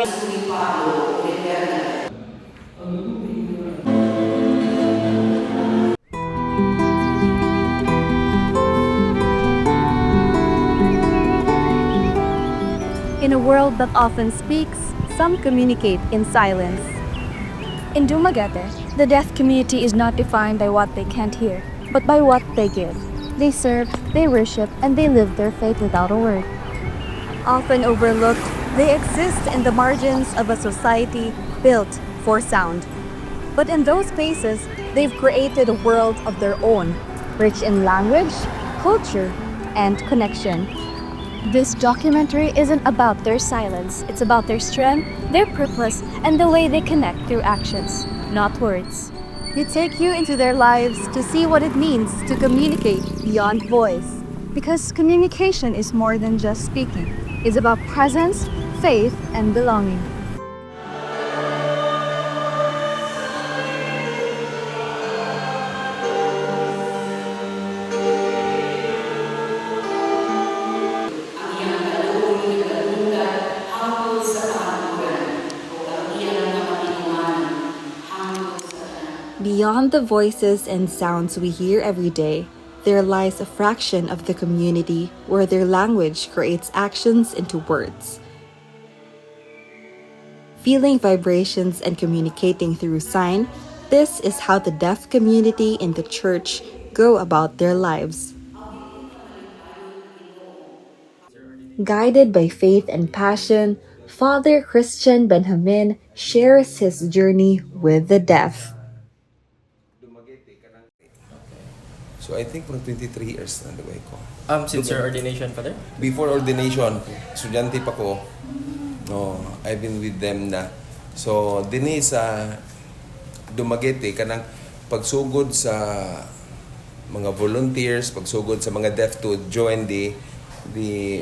In a world that often speaks, some communicate in silence. In Dumaguete, the deaf community is not defined by what they can't hear, but by what they give. They serve, they worship, and they live their faith without a word. Often overlooked, they exist in the margins of a society built for sound. But in those spaces, they've created a world of their own, rich in language, culture, and connection. This documentary isn't about their silence, it's about their strength, their purpose, and the way they connect through actions, not words. We take you into their lives to see what it means to communicate beyond voice. Because communication is more than just speaking. It's about presence, faith, and belonging. Beyond the voices and sounds we hear every day, there lies a fraction of the community where their language creates actions into words. Feeling vibrations and communicating through sign, this is how the deaf community in the church go about their lives. Guided by faith and passion, Father Christian Benjamin shares his journey with the deaf. So I think mga 23 years na the way ko. Since your ordination, Father? Before ordination, estudyante pa ko. No, I've been with them na. So dinhi sa Dumaguete kanang pagsugod sa mga volunteers, pagsugod sa mga deaf to join the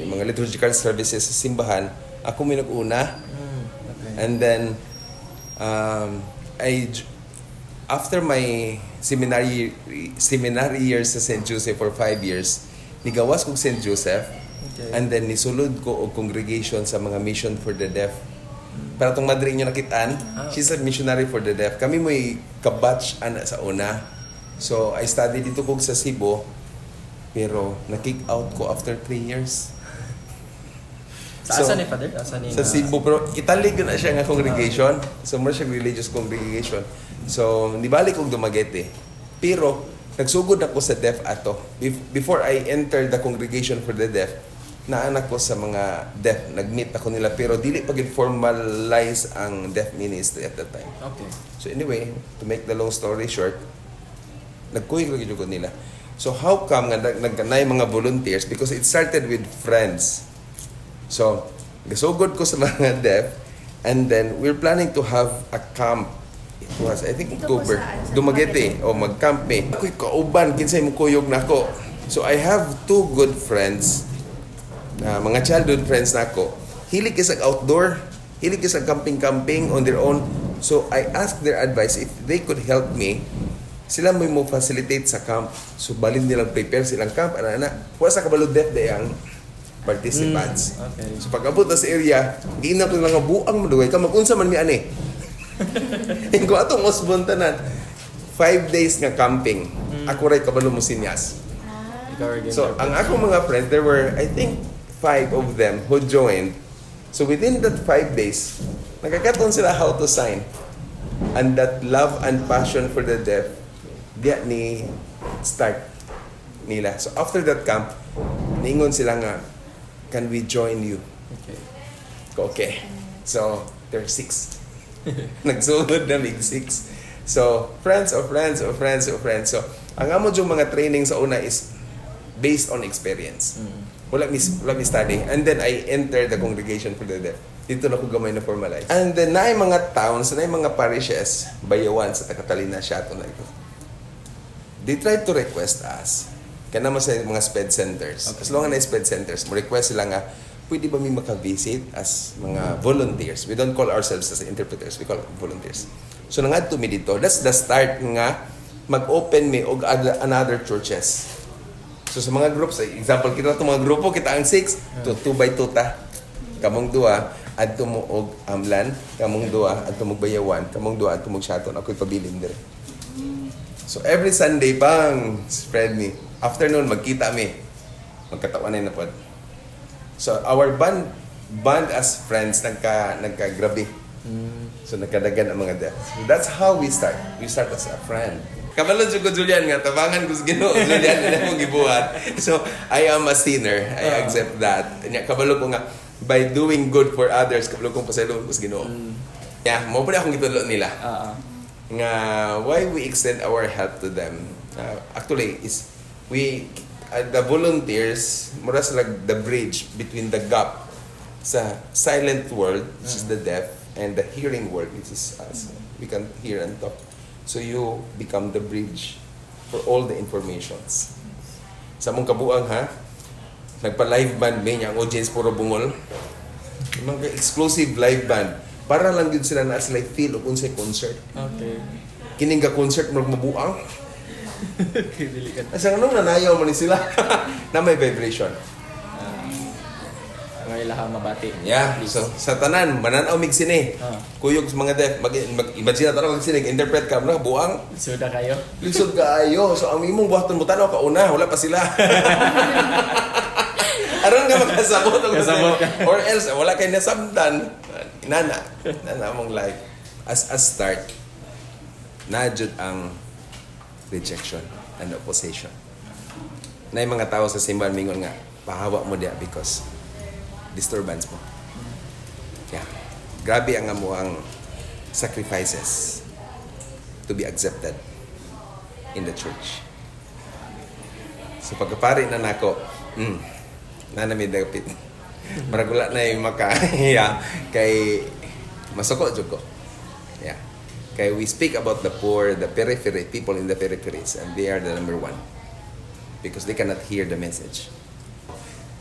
mga liturgical services sa simbahan, ako may nag-una. Okay. And then after my seminary years sa St. Joseph for 5 years, nigawas ko St. Joseph. Okay. And then nisulod ko og congregation sa mga mission for the deaf. Para tong madre inyo nakitaan, she's a missionary for the deaf. Kami mo'y kabatch ana sa una. So I studied dito kog sa Cebu, pero na-kick out ko after 3 years. Sa asa ni Father? Asa ni Sa Cebu, pero Italy na siya nga congregation. So more siya religious congregation. So di balik kog Dumaguete. Pero nagsugod ako sa deaf ato. Before I entered the congregation for the deaf, naanak ko sa mga deaf. Nag-meet ako nila, pero dili pa formalize ang deaf ministry at that time. Okay. So anyway, to make the long story short, nagkuyog lagi jud nila. So how come nga nagkanay mga volunteers? Because it started with friends. So gasugod ko sa mga deaf, and then we're planning to have a camp. It was, I think, October. Dumaguete, o mag-camp me. Ako'y kauban, kinsay mo kuyog na ako. So I have 2 good friends, mga childhood friends na ako. Hilig isang outdoor, hilig isang camping-camping on their own. So I asked their advice if they could help me. Sila mo facilitate sa camp. So balin nilang prepare silang camp. Ana, wala sa kabalo deaf day ang participants. Okay. So pag abot na sa area, giinap ko lang nga buang maduway ka, magunsa man mi ani. Ko atong osbontanan 5 days nga camping. Ako ray kabalo mo sinyas. So ang ako mga friends, there were I think 5 of them who joined. So within that 5 days, nagkakaroon sila how to sign. And that love and passion for the deaf, diya ni start nila. So after that camp, ningon sila nga, can we join you? Okay. Okay. So there are 6. Nagsugod na mig 6. So friends of friends of friends of friends. So ang amo yung mga training sa una is based on experience. Wala mi study. And then I entered the congregation for the deaf. Dito na ko gamay na formalize. And then naay mga towns, naay mga parishes, Bayawan sa Catalina, Siato na ito. They tried to request us. Kaya naman sa mga SPED centers. Okay. As long as na SPED centers, mo request sila nga, pwede ba may maka-visit as mga volunteers? We don't call ourselves as interpreters, we call volunteers. So nangad to me dito. That's the start nga mag-open me og another churches. So sa mga groups, example, kita itong mga grupo, kita ang 6 to 2 by 2 ta. Kamong 2. adto mo og amlan, kamong duha adto mo bayawan, kamong duha adto mo shaton, ako'y pabilin dire. So every Sunday pang spread me. Afternoon magkita mi. Magkatawanan na pod. So our band as friends nagka-grabe. So nagkadagan ang mga death. So that's how we start. We start as a friend. Kabalo jud ko Julian nga tabangan ko sa Ginoo Julian na mong gibuhat. So I am a sinner. I accept that. Nya kabalo ko nga by doing good for others, kabalo kong pasaylo ko sa Ginoo. Yeah, mo pa akong gitulo nila. Nga why we extend our help to them. Actually is we the volunteers mura sa like the bridge between the gap sa silent world, which is the deaf, and the hearing world, which is us. We can hear and talk. So you become the bridge for all the informations. Sa mong kabuang ha, nagpa-live band may ang audience puro bungol. Mga exclusive live band. Para lang yun sila na sila feel o unsay concert. Okay. Kining ka concert mo mabuang. Dili ka. Asa anong nanayaw man ni sila na may vibration. Ngay laha mabati. Yeah, so sa tanan mananaw mig sine. Kuyog sa mga deaf, mag-imagine ta mag sine, interpret ka na buang. Suda kayo. Lisod kaayo. So ang imong buhaton mo tanaw ka una, wala pa sila. Aron nga makasabot or else wala kay nasabdan. Nana mong life as a start. Najud ang rejection and opposition. Na yung mga tao sa simbahan mingon nga pahawa mo dia because disturbance mo. Yeah. Grabe ang amo ang sacrifices to be accepted in the church. So pagkapari na nako, nanami dagpit. Maragula na yung makahiya kay masuko jud ko. Yeah. Kay we speak about the poor, the periphery, people in the peripheries, and they are the number one because they cannot hear the message.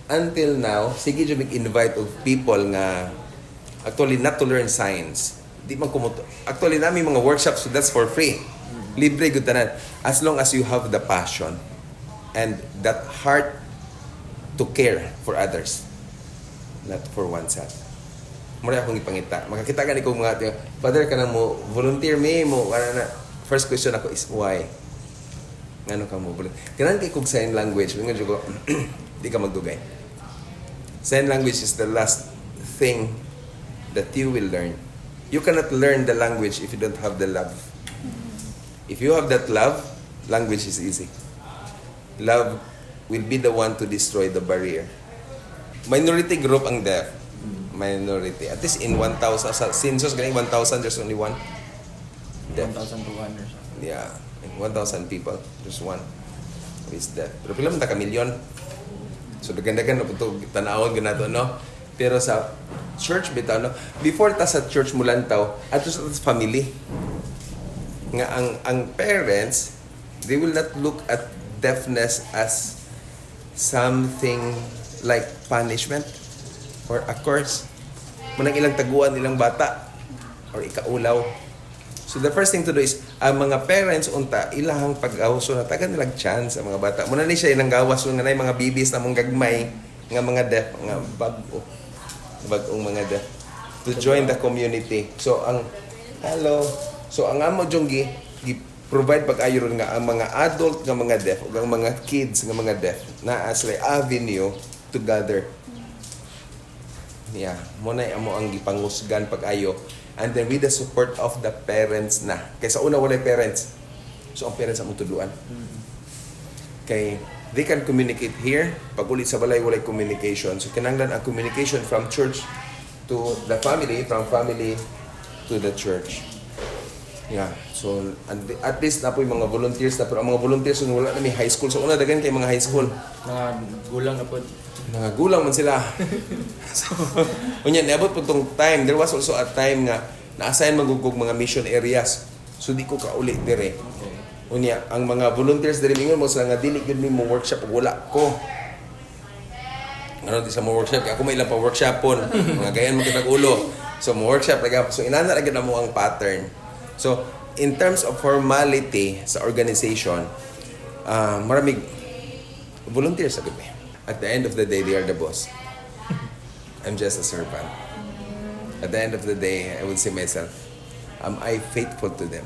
Until now, sige jud mag-invite of people nga actually not to learn science. Di man kumuto. Actually nami mga workshops, so that's for free. Libre gud tanan as long as you have the passion and that heart to care for others, not for oneself. Mura akong ipangita. Makakita gani ko mga Father ka na mo volunteer mo na first question ako is why? Ngano ka mo volunteer? Kanan kay kog sign language, nga ko di ka magdugay. Sign language is the last thing that you will learn. You cannot learn the language if you don't have the love. If you have that love, language is easy. Love will be the one to destroy the barrier. Minority group ang deaf. Minority. At least in 1,000, sa census, galing 1,000, there's only one deaf. 1,200. Yeah. In 1,000 people, there's one who is deaf. Pero pila man ta ka milyon. So dagan-dagan na po ito, tanawon ganato, no? Pero sa church, bitaw, no? Before ta sa church mulantaw, ato sa family. Nga ang parents, they will not look at deafness as something like punishment or a curse. Munang ilang taguan nilang bata or ikaulaw. So the first thing to do is ang mga parents unta ilahang pag-awso na tagan nilang chance ang mga bata. Muna ni siya ilang gawas nga nay mga bibis na mong gagmay nga mga deaf, nga bagong mga deaf to join the community. So ang ang amo jung gi provide pag-ayo nga ang mga adult nga mga deaf ug ang mga kids nga mga deaf na as like avenue to gather. Yeah, muna amo ang gipangusgan pag-ayo. And then with the support of the parents na. Kaya sa una walay parents. So ang parents ang tuluan. Kay they can communicate here. Pag ulit sa balay walay communication. So kinahanglan ang communication from church to the family, from family to the church. Yeah. So at least na po yung mga volunteers na, pero ang mga volunteers yung wala na may high school. So una dagan kay mga high school. Mga gulang na po. Mga gulang man sila. So, unya niabot po tong time. There was also a time nga na-assign magugog mga mission areas. So di ko kauli dire. Okay. Unya ang mga volunteers dire mingon mo sila nga dili gyud mi mo workshop ug wala ko. Ano di sa mo workshop kay ako may ilang pa workshop pon. Mga gayan mo kitag ulo. So mo workshop lagi. So inana ra gyud na mo ang pattern. So in terms of formality sa organization, maraming volunteers sa gabi. At the end of the day, they are the boss. I'm just a servant. At the end of the day, I would say myself, am I faithful to them?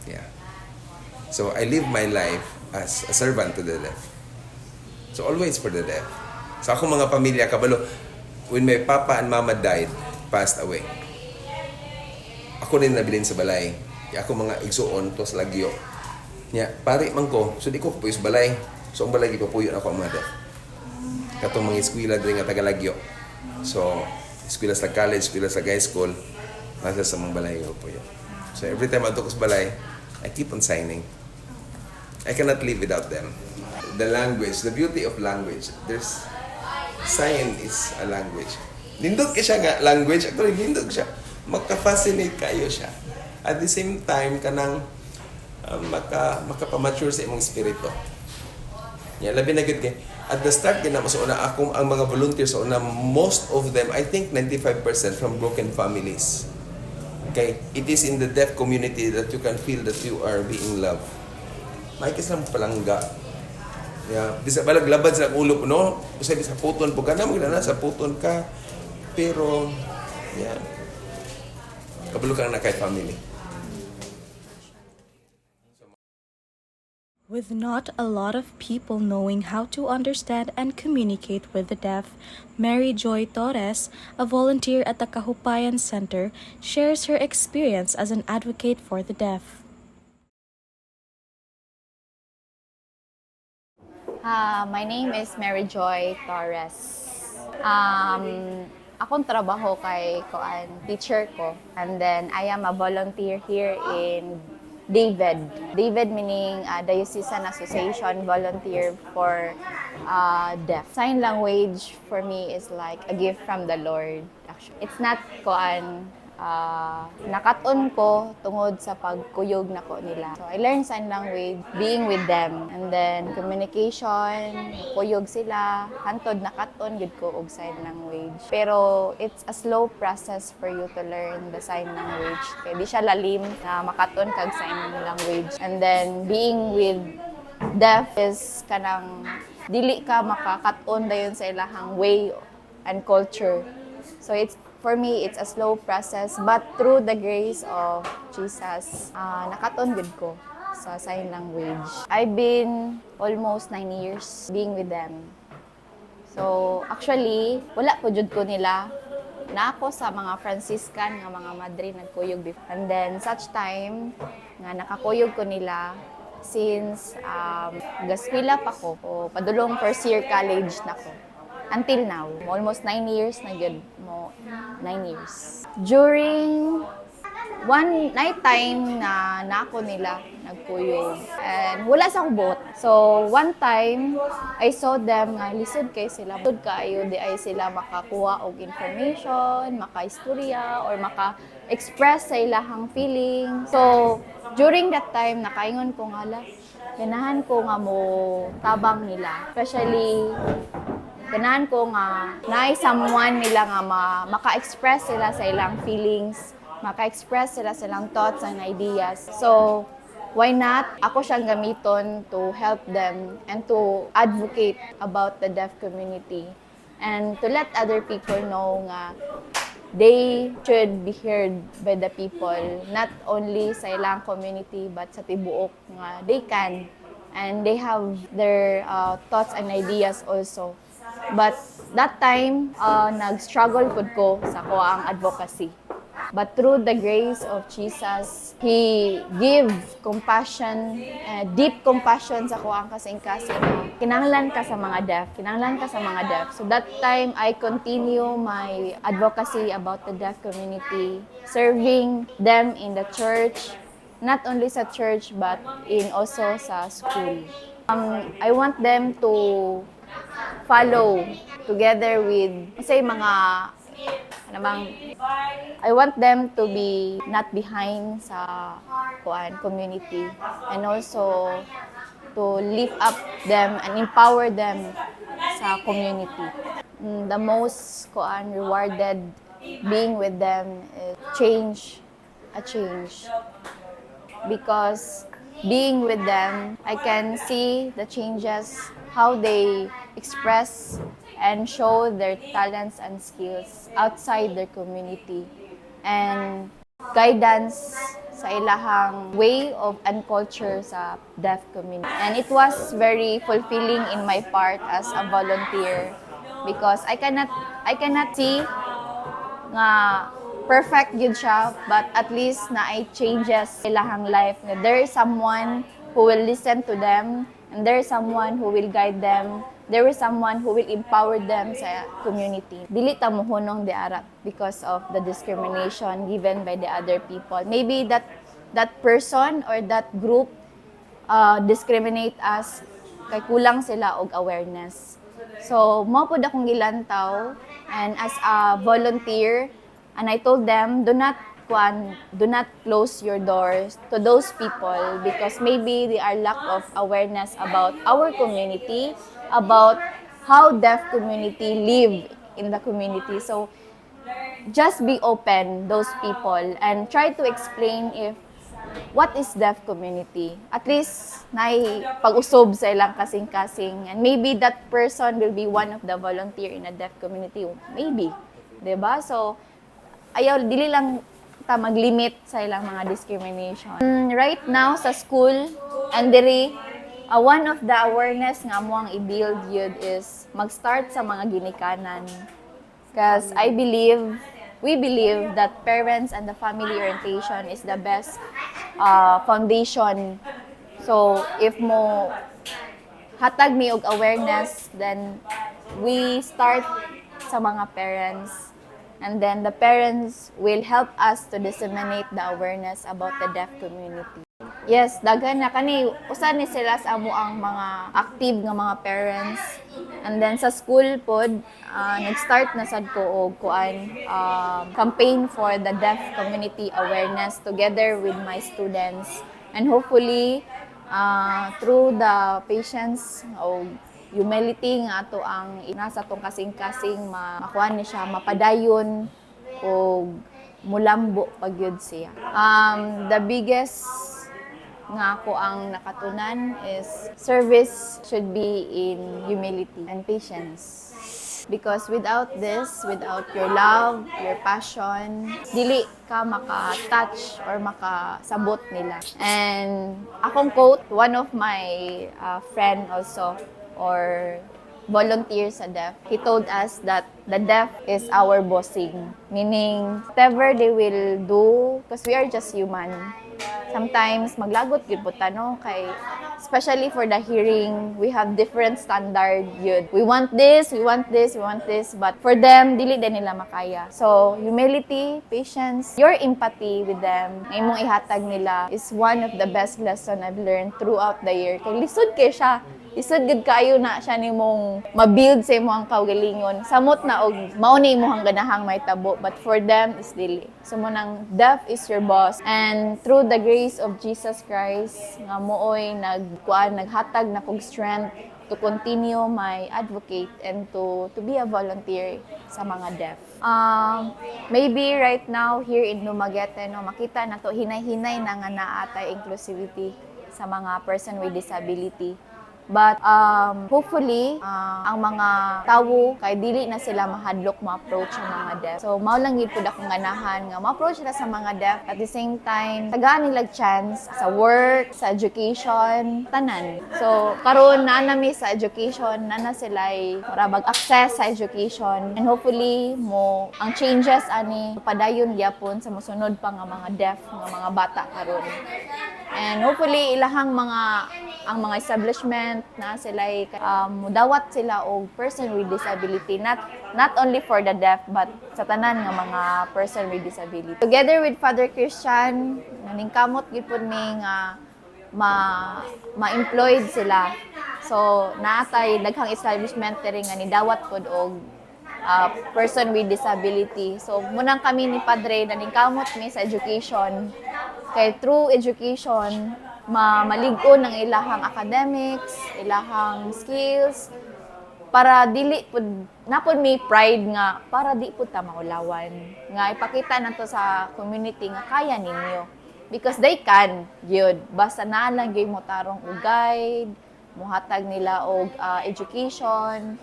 Yeah. So I live my life as a servant to the deaf. So always for the deaf. So ako mga pamilya, kabalo, when my papa and mama died, passed away, ako rin nabilin sa balay. Kaya ako mga igsuon, to sa lagyo. Nya, pari man ko, so di ko puyo sa balay. So ang balay, ipapuyo na ako ang mga deaf. Katong mga eskwela din nga taga-lagyo. So, eskwela sa college, eskwela sa high school, nasa sa mga balay ko po yun. So every time I talk sa balay, I keep on signing. I cannot live without them. The language, the beauty of language, there's, sign is a language. Nindot ka siya nga, language, actually nindot siya. Magka-fascinate kayo siya. At the same time, kanang makapamature sa imong spirito. Yeah, labi na good kay. At the start, kinama sa una, akong ang mga volunteers sa una, most of them, I think 95% from broken families. Okay? It is in the deaf community that you can feel that you are being loved. Makikis lang palangga. Yeah. Bisa balag labad sa ulo ko, no? Kasi sa puton po ka na, magdana sa puton ka. Pero, yeah. Kabalo ka na kay family. With not a lot of people knowing how to understand and communicate with the deaf, Mary Joy Torres, a volunteer at the Kahupayan Center, shares her experience as an advocate for the deaf. My name is Mary Joy Torres. Akong trabaho kay teacher ko. And then I am a volunteer here in David. David meaning Diocesan Association volunteer for deaf. Sign language for me is like a gift from the Lord. Actually, it's not nakaton ko tungod sa pagkuyog nako nila. So I learned sign language being with them, and then communication, kuyog sila, hantod nakaton gid ko og sign language. Pero it's a slow process for you to learn the sign language. Kaya di siya lalim na makaton kag sign language. And then being with deaf is kanang dili ka makakaton dayon sa ilahang way and culture. So for me, it's a slow process, but through the grace of Jesus, nakaton gud ko sa sign language. I've been almost 9 years being with them. So actually, wala po jud ko nila na ako sa mga Franciscan nga mga madre nagkuyog before. And then such time nga nakakuyog ko nila since gaskwela pa ko, o padulong first year college na ko. Until now, almost 9 years na good mo, 9 years. During one night time na nako nila nagkuyog, and wala sa kubot. So one time I saw them nga lisod kay sila, lisod kaayo di ay sila makakuha og information, makaistorya or maka-express sa ilahang feeling. So during that time nakaingon ko nga ganahan ko nga mo tabang nila, especially ganahan ko nga naay someone nila nga maka-express sila sa ilang feelings, maka-express sila sa ilang thoughts and ideas. So, why not ako siyang gamiton to help them and to advocate about the deaf community and to let other people know nga they should be heard by the people, not only sa ilang community but sa tibuok nga they can and they have their thoughts and ideas also. But that time, nag-struggle ko sa ang advocacy. But through the grace of Jesus, He give compassion, deep compassion sa ang kasing-kasing. Kinahanglan ka sa mga deaf, kinahanglan ka sa mga deaf. So that time, I continue my advocacy about the deaf community, serving them in the church, not only sa church, but in also sa school. I want them to follow together with I want them to be not behind sa community and also to lift up them and empower them sa community. The most rewarded being with them is a change because being with them I can see the changes, how they express and show their talents and skills outside their community, and guidance sa ilahang way of and culture sa deaf community. And it was very fulfilling in my part as a volunteer because I cannot see nga perfect yun siya, but at least na ay changes sa ilahang life. There is someone who will listen to them, and there is someone who will guide them. There is someone who will empower them sa community. Dili ta mohunong di arat because of the discrimination given by the other people. Maybe that person or that group discriminate us kay kulang sila og awareness. So, mo pud akong gilantaw, and as a volunteer, and I told them, do not close your doors to those people because maybe they are lack of awareness about our community, about how deaf community live in the community. So, just be open, those people, and try to explain if what is deaf community. At least, pag-usob sa ilang kasing-kasing. And maybe that person will be one of the volunteer in a deaf community. Maybe. Diba? So, ayaw, dili lang ta mag-limit sa ilang mga discrimination. Right now, sa school, and diri, one of the awareness nga mo ang i-build yun is mag-start sa mga ginikanan. Because we believe that parents and the family orientation is the best foundation. So, if mo hatag mi og awareness, then we start sa mga parents. And then the parents will help us to disseminate the awareness about the deaf community. Yes, daghan na kani usa ni sila sa amo ang mga active nga mga parents. And then sa school pod nag-start na sad ko og campaign for the deaf community awareness together with my students. And hopefully through the patience o humility nga ato ang nasa tong kasing-kasing makuha ni siya mapadayon o mulambo pagyud siya. The biggest nga ako ang nakatunan is service should be in humility and patience. Because without this, without your love, your passion, dili ka maka-touch or makasabot nila. And akong quote, one of my friend also, or volunteer sa deaf, he told us that the deaf is our bossing. Meaning, whatever they will do, because we are just human. Sometimes, maglagot yun po tanong kay, especially for the hearing, we have different standard yun. We want this, we want this, we want this, but for them, dili din nila makaya. So, humility, patience, your empathy with them, nga imong ihatag nila is one of the best lesson I've learned throughout the year. Kay lisod kay siya. Isod gud kayo na siya nimong ma-build sa imong kaugalingon. Samot na og mao ni imong ganahang may tabo, but for them is dili. So mo nang deaf is your boss, and through the grace of Jesus Christ nga mooy naghatag na kog strength to continue my advocate and to be a volunteer sa mga deaf. Maybe right now here in Dumaguete, no, makita na to hinay-hinay na nga naatay inclusivity sa mga person with disability. But hopefully, ang mga tawo kay dili na sila mahadlok ma-approach ang mga deaf. So mao lang gid pud akong ganahan nga ma-approach sila sa mga deaf, at the same time tagaan nila chance sa work, sa education, tanan. So karon na nami sa education, na sila marabag access sa education, and hopefully mo ang changes ani padayon gyapon sa mosunod pa nga mga deaf nga mga bata karon. And hopefully ilahang ang mga establishment na sila mudawat sila og person with disability, not only for the deaf but sa tanan nga mga person with disability. Together with Father Christian, naningkamot gid pud mi nga ma-employed sila. So naatay daghang establishment diri nga nidawat pud og person with disability. So munang kami ni Padre naningkamot mi sa education. Kay through education, malig-on ang ilahang academics, ilahang skills, para dili pud napod may pride nga para di pud ta maulawan. Nga ipakita nato sa community nga kaya ninyo. Because they can, gyud. Basta na lang gyud mo tarong og guide, muhatag nila og education.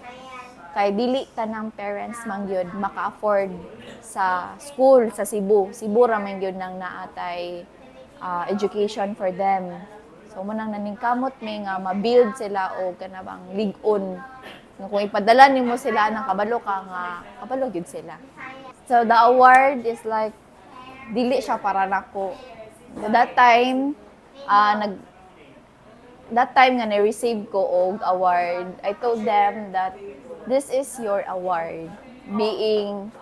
Kay dili tanang parents man gyud maka-afford sa school sa Cebu. Cebu ra man gyud nang naatay education for them. So mo nang naningkamot mi nga ma-build sila o kanabang lig-on. Nga kung ipadala nimo sila ng kabalo ka nga kabalo gyud sila. So the award is like dili siya para nako. So that time that time nga na-receive ko og award, I told them that this is your award. Being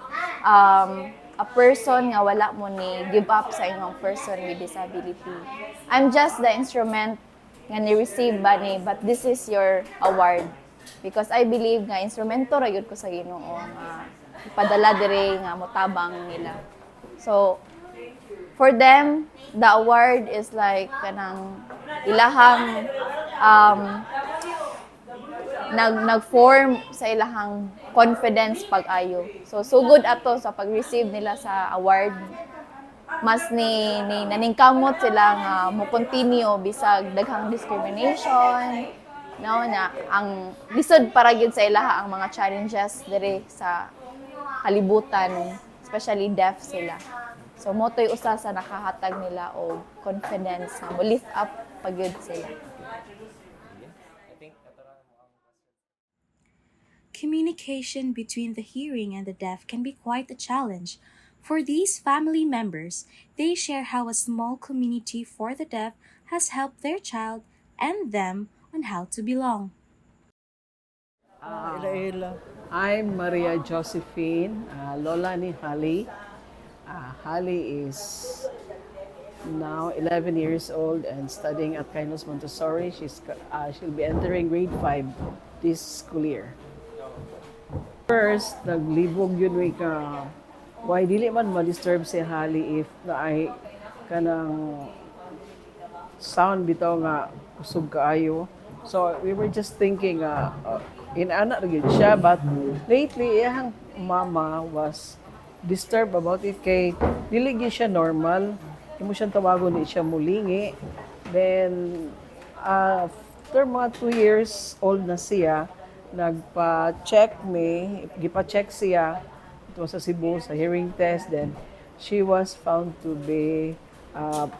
a person nga wala mo ni give up sa imong person with disability. I'm just the instrument nga ni-receive ba ni, but this is your award. Because I believe nga instrumento ra gyud ko sa Ginoo nga ipadala dire nga motabang nila. So for them, the award is like kanang ilahang nag-form sa ilahang confidence pag-ayo. So good ato sa pag-receive nila sa award. Mas ni naningkamot sila nga mo continue bisag daghang discrimination, no, na ang lisod para gyud sa ilaha ang mga challenges dire sa kalibutan, especially deaf sila. So motoy usa sa nakahatag nila og confidence nga mo lift up pagyud sila. Communication between the hearing and the deaf can be quite a challenge. For these family members, they share how a small community for the deaf has helped their child and them on how to belong. I'm Maria Josephine, Lola ni Hali. Hali is now 11 years old and studying at Kainos Montessori. She'll be entering grade 5 this school year. First, naglibog yun may ka, why dili man ma-disturb si Hali if na ay kanang sound bitaw nga kusog kaayo. So we were just thinking, in-anak rin siya, but lately, iyang mama was disturbed about it kay dili gyud siya normal. Imo siyang tawagon ni siya mulingi. Then, after mga 2 years old na siya, gipa-check siya. It was sa Cebu, sa hearing test. Then, she was found to be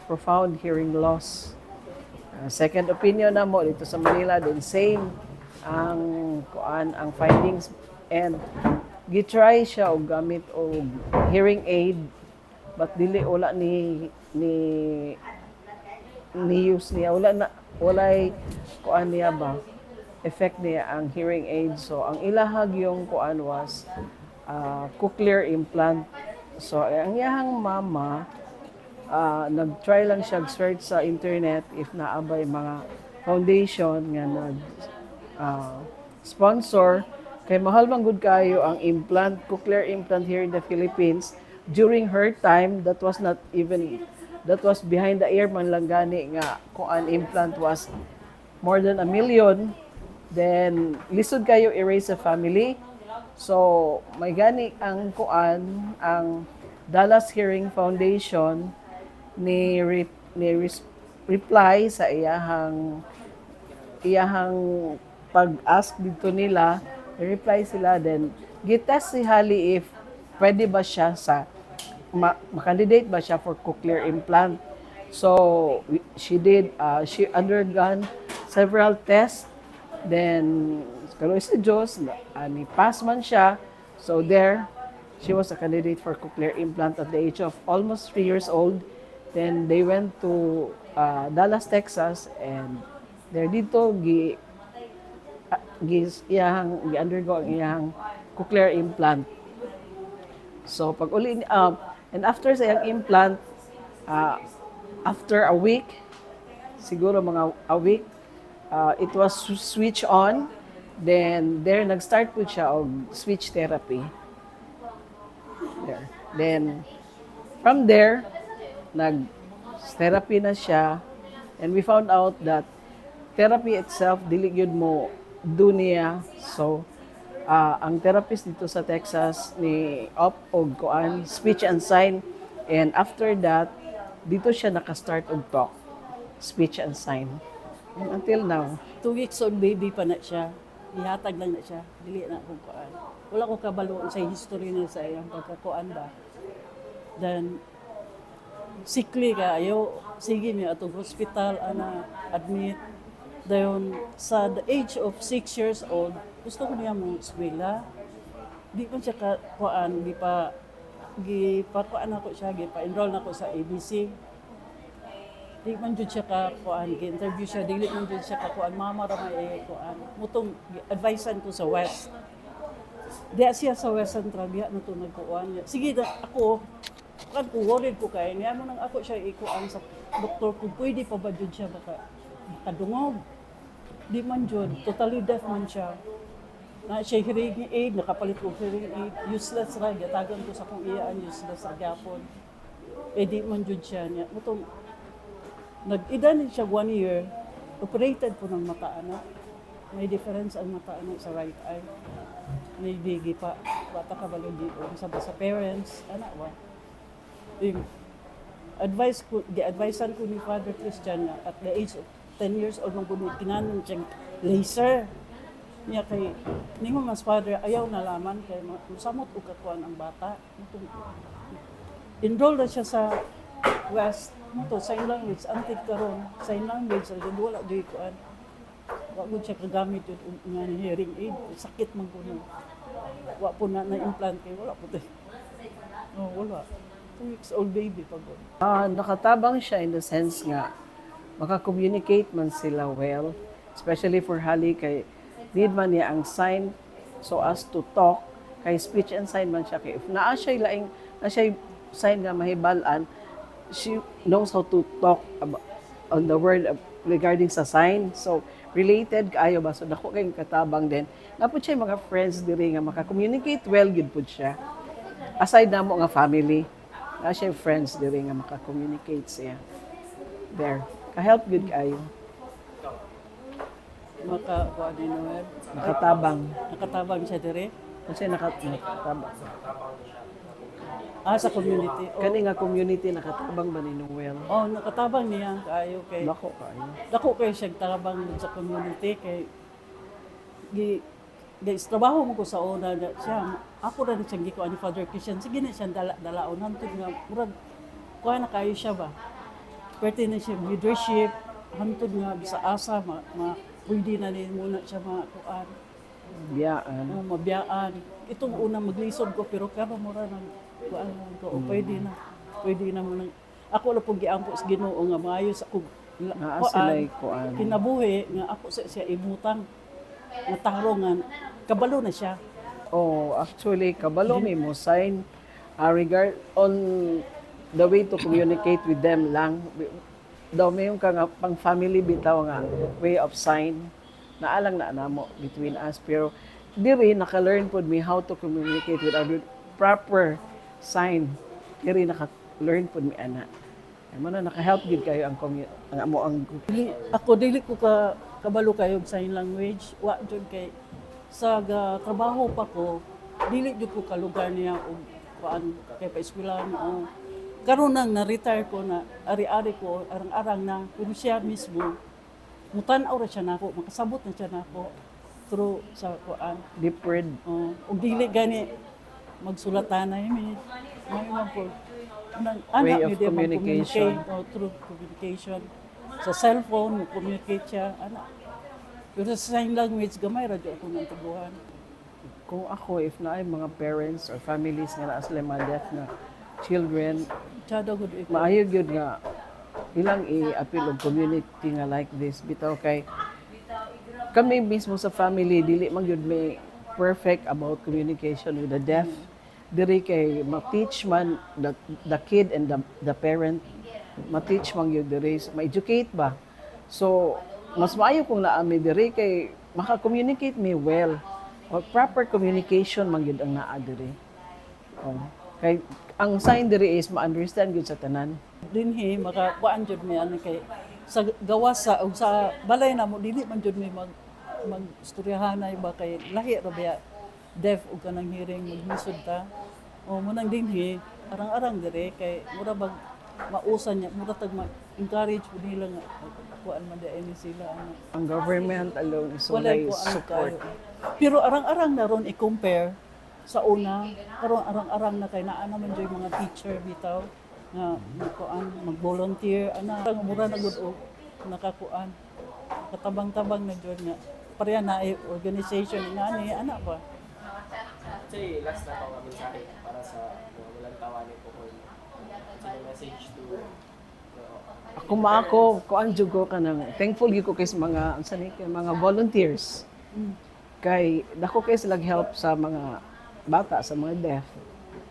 profound hearing loss. Second opinion na mo dito sa Manila, then same ang findings, and gitry siya og gamit og hearing aid, but dili wala ni use niya, walay niya ba effect niya ang hearing aid. So ang ilahag yung was cochlear implant. So ang iyahang mama nag-try lang siya search sa internet if naabay mga foundation nga sponsor kay mahal man gud kayo ang cochlear implant here in the Philippines. During her time, that was behind the ear man lang gani nga implant was more than 1 million. Then lisod kayo erase a family. So may gani ang ang Dallas Hearing Foundation ni reply sa iyahang pag-ask dito nila, reply sila, then gitest si Hali if pwede ba siya makandidate ba siya for cochlear implant. So she undergone several tests, then kaloy sa Diyos, pass man siya. So there, she was a candidate for cochlear implant at the age of almost 3 years old. Then they went to Dallas, Texas, and there dito gi-undergo ang iyang cochlear implant. So pag uli and after sa iyang implant, after a week, siguro mga a week, it was switch on. Then there nag-start po siya og speech therapy. There. Then from there, nag-therapy na siya, and we found out that therapy itself dili gyud mo do niya. So ang therapist dito sa Texas ni og speech and sign, and after that dito siya naka-start og talk, speech and sign, and until now 2 weeks old baby pa na siya. ihatag lang na siya, dili na akong kuan. Wala ko kabalo sa history niya sa iyang pagkakuan ba. Then sickly ka, ayaw, sige niya atong hospital, ana, admit. Dayon, sa the age of 6 years old, gusto ko niya mong eskwela. Di ko siya kuan, gipakuan ako siya, gipa-enroll ako sa ABC. Di man jud siya ka kuan, gi-interview siya, dili man jud siya ka kuan, mama ra may kuan. Mutong advisean ko sa West. Diya siya sa West Central, diya na to nagkuan niya. Sige na ako, kan ko worried ko kay niya mo nang ako siya ikuan sa doktor kung pwede pa ba jud siya makadungog. Di man jud, totally deaf man siya. Na siya hearing aid, nakapalit ko hearing aid, useless ra, gatagan ko sa kung iyaan, useless ra gyapon. Di man jud siya niya. Mutong nag-idan siya 1 year, operated po ng mata, ano. May difference ang mata, ano, sa right eye. May bigi pa, bata ka balo di, sa parents, anak wa. Yung advisean ko ni Father Christian na at the age of 10 years old, magpunod, kinanon siyang laser. Niya kay, ningo mas Father, ayaw nalaman kay masamot o kakuan ang bata. Enroll na siya sa West, sign language, antik karon, sign language, wala do'y kuan. Wala siya kagamit yung hearing aid, sakit man po na. Wala po na-implant kayo, wala po tayo. No, wala. 2 weeks old baby pag nakatabang siya in the sense nga, maka-communicate man sila well, especially for Hali kay need man niya ang sign so as to talk, kay speech and sign man siya. Kay if naa siya laing, na siya sign nga mahibalan, she knows how to talk about, on the word regarding sa sign. So, related kaayo ba? So, dako kayong katabang din. Napod siya mga friends diri nga maka-communicate well, good po siya. Aside na mo nga family, na siya friends diri nga maka-communicate siya. There. Ka-help good kaayo. Maka-kuha din Noel. Nakatabang. Nakatabang siya diri? Kasi nakatabang. Sa community. Kani nga community nakatabang ba ni Noel? Nakatabang niya kaayo kay. Dako kaayo. Dako kay siya tabang sa community kay guys, trabaho mo ko sa una na siya. Ako rin siyang gikuan ni Father Christian. Sige na siyang dalaon. Hantod nga, murag, kuha na kayo siya ba? Pwede na siya leadership. Hantod nga, sa asa, pwede na rin muna siya kuan. Mabiyaan. Mabiyaan. Itong una maglisod ko, pero karo mura nang kuan ko. Pwede na. Pwede na mo nang, ako lang pong giampo sa Ginoo nga maayos ako. Kuan. Kinabuhi nga ako siya imutang. Natarong kabalo na siya. Actually, kabalo may mo sign regard on the way to communicate with them lang. Daw may yung pang family bitaw nga way of sign. Naalang na namo between us. Pero diri naka-learn pod me how to communicate with other proper sign. Diri naka-learn pod me ana. Ay mo na naka-help gid kayo ang amo ang dili ko kabalo kayo sign language. Wa jud kay sa trabaho pa ko, dili jud ko kalugar niya og kuan kay pa-eskwelahan o karon nang na-retire ko na ari-ari ko arang-arang na kun siya mismo mutan-aw ra siya nako, makasabot na siya nako through sa kuan deep word. Og dili gani magsulatan na mi. May man po way of communication. Through communication. Sa cellphone, communicate siya, anak. Pero sa sign language, gamay radyo ako ng tubuhan. Kung ako, if na ay mga parents or families nga na sila mga deaf na children, maayo yun nga, ilang i-appeal of community nga like this. Bitaw kay, kami mismo sa family, dili man yun may perfect about communication with the deaf. Diri kay, ma-teach man the kid and the parent, ma-teach man yun diri, ma-educate ba. So, mas maayo kung naami diri kay maka-communicate me well. O proper communication man gyud ang naa diri. Kay ang sign diri is ma-understand gyud sa tanan. Dinhi makakuan jud mi ano kay sa gawas sa balay na mo dili man jud mi magstoryahanay ba kay lahi ra ba deaf ug kanang hearing maglisod ta. Mo nang dinhi arang-arang diri kay mura bag mausan niya mura tag ma-encourage po nila nga kuan man dai ni sila ano. Ang government alone is Walay only po ang support. kayo. Pero arang-arang na ron i-compare sa una, karon arang-arang na kay naa naman joy mga teacher bitaw nga kuan mag-volunteer ana nga mura na gud og nakakuan katabang-tabang na jud nga pareha na organization nga ni ana ba. Say, last na ako mensahe para sa mga walang tawanin po ko. Sige message to Ako maako ko ang jugo ka nang thankful gyud ko kay sa mga unsa ni kay mga volunteers. Kay dako kay sila help sa mga bata sa mga deaf.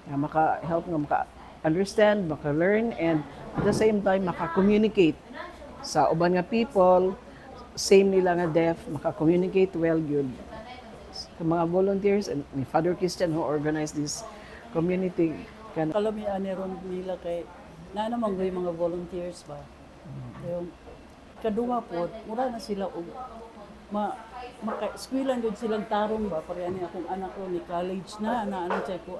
Nga maka-help nga maka-understand, maka-learn and at the same time maka-communicate sa uban nga people same nila nga deaf, maka-communicate well gyud. Sa mga volunteers and ni Father Christian who organized this community kan Kalamian ni ron nila kay na naman may mga volunteers ba. Yung kadua po, mura na sila og maka-skwilan jud silang tarong ba pareha ni akong anak ko ni college na ano siya ko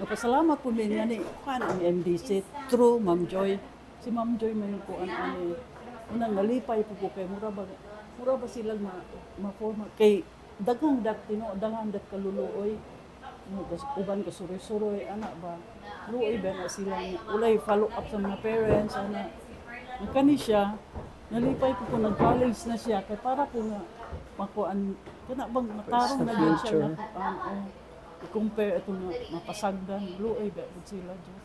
napasalamat po niya ni kan ang MDC true Ma'am Joy. Si Ma'am Joy may ko ani unang nalipay po kay mura ba silang ma-forma kay daghang dat kaluluoy uban ka suroy-suroy anak ba luoy ba na sila ulay follow up sa mga parents ana kani siya nalipay ko nag-college na siya kay para po nga makuan kana bang matarong na din siya na i-compare ito na mapasagdan luoy ba pud sila dyan.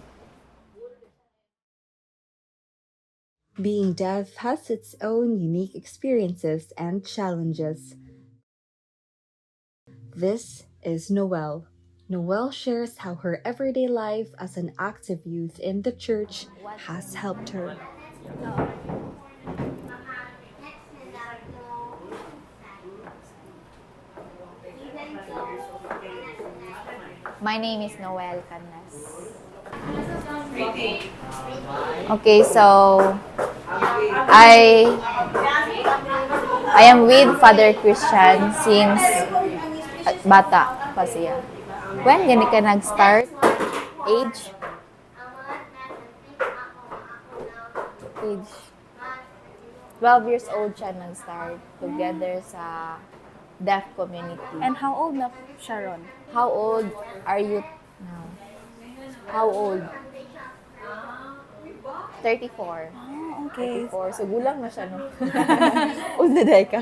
Being deaf has its own unique experiences and challenges. This is Noelle. Noelle shares how her everyday life as an active youth in the church has helped her. My name is Noelle Canas. Okay, so I am with Father Christian since bata pa siya. When gani ka nag-start? Age 12 years old siya nag-start together sa deaf community. And how old na Sharon? How old are you now? How old? 34. Oh, okay. 34. So, gulang na siya, no? Undaday ka.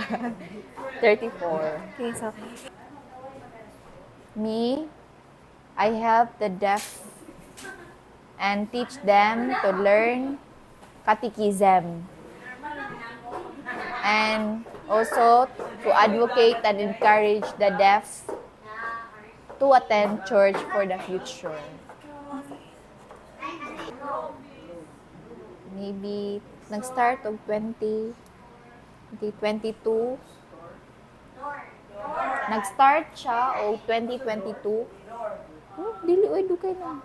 34. Okay, so Me, I help the deaf and teach them to learn catechism. And also to advocate and encourage the deaf to attend church for the future. Maybe nag-start of 2022. Nag-start siya o 2022. Dili oy dugay na.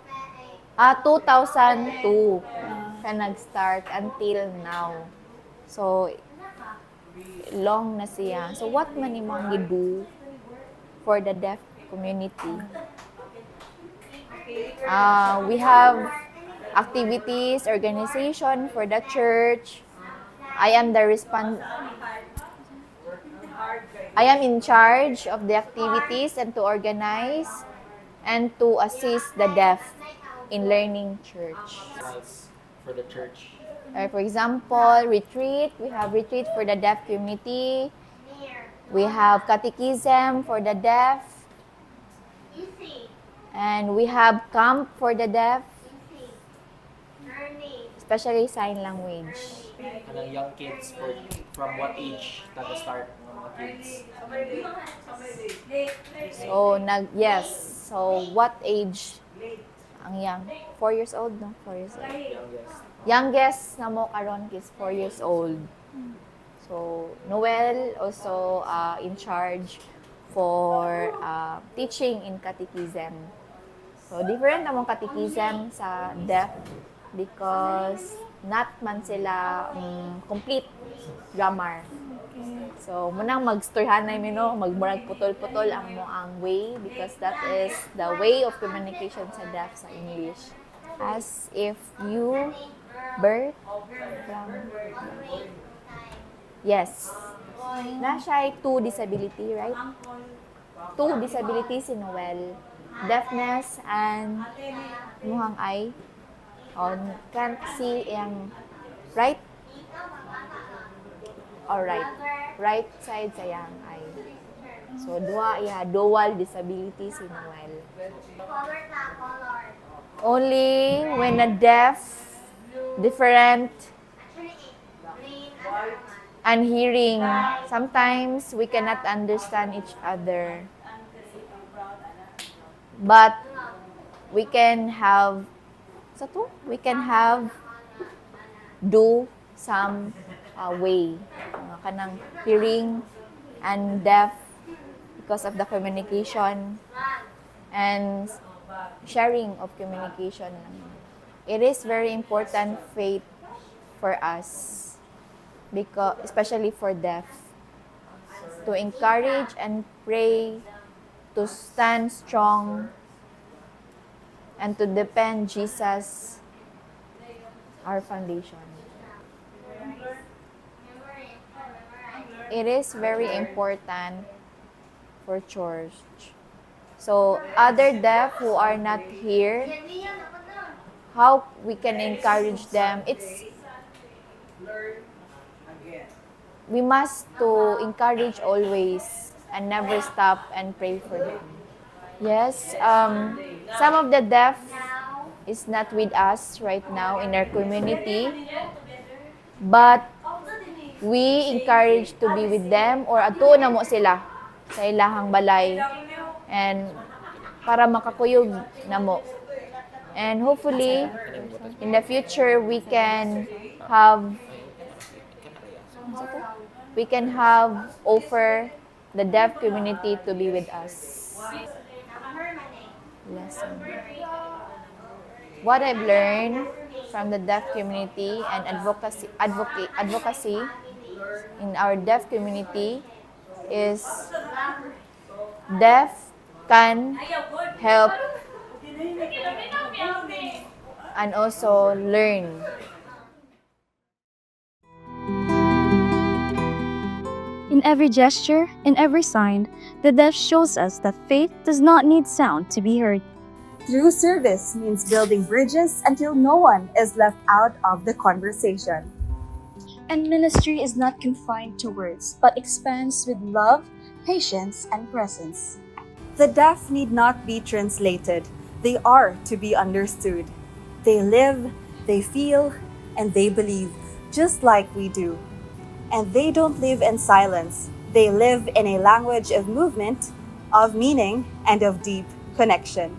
2002 siya nag-start until now. So long na siya. So what man imong gido for the deaf community? We have activities, organization for the church. I am in charge of the activities and to organize and to assist the deaf in learning church. nice for the church. For example, retreat. We have retreat for the deaf community. We have catechism for the deaf. And we have camp for the deaf. Especially sign language. Kanang young kids from what age start mga kids? So, So, what age ang young? 4 years old, no? 4 years old. Youngest. Youngest na mo karon is 4 years old. So, Noelle also in charge for teaching in catechism. So, different namang catechism sa deaf because not man sila complete grammar. So, munang mag-storyanay mi no, magmurag putol-putol ang mo ang way because that is the way of communication sa deaf sa English. as if you birth from... Yes. Na siya ay 2 disability, right? 2 disabilities si Noel. Deafness and muhang eye. On can't see yung right or right side sa yang eye. So dual disability si Noel. Only when a deaf, different, and hearing, sometimes we cannot understand each other. But we can have do some way kanang hearing and deaf because of the communication and sharing of communication. It is very important faith for us, because especially for deaf, to encourage and pray, to stand strong, and to depend Jesus, our foundation. It is very important for church. So other deaf who are not here, how we can encourage them? We must to encourage always and never stop and pray for them. Yes, some of the deaf is not with us right now in our community, but we encourage to be with them or ato na mo sila sa ilahang balay and para makakuyog na mo. And hopefully, in the future, we can offer the deaf community to be with us. Lesson. What I've learned from the deaf community and advocacy in our deaf community is deaf can help and also learn. In every gesture, in every sign, the deaf shows us that faith does not need sound to be heard. True service means building bridges until no one is left out of the conversation. And ministry is not confined to words, but expands with love, patience, and presence. The deaf need not be translated. They are to be understood. They live, they feel, and they believe, just like we do. And they don't live in silence. They live in a language of movement, of meaning, and of deep connection.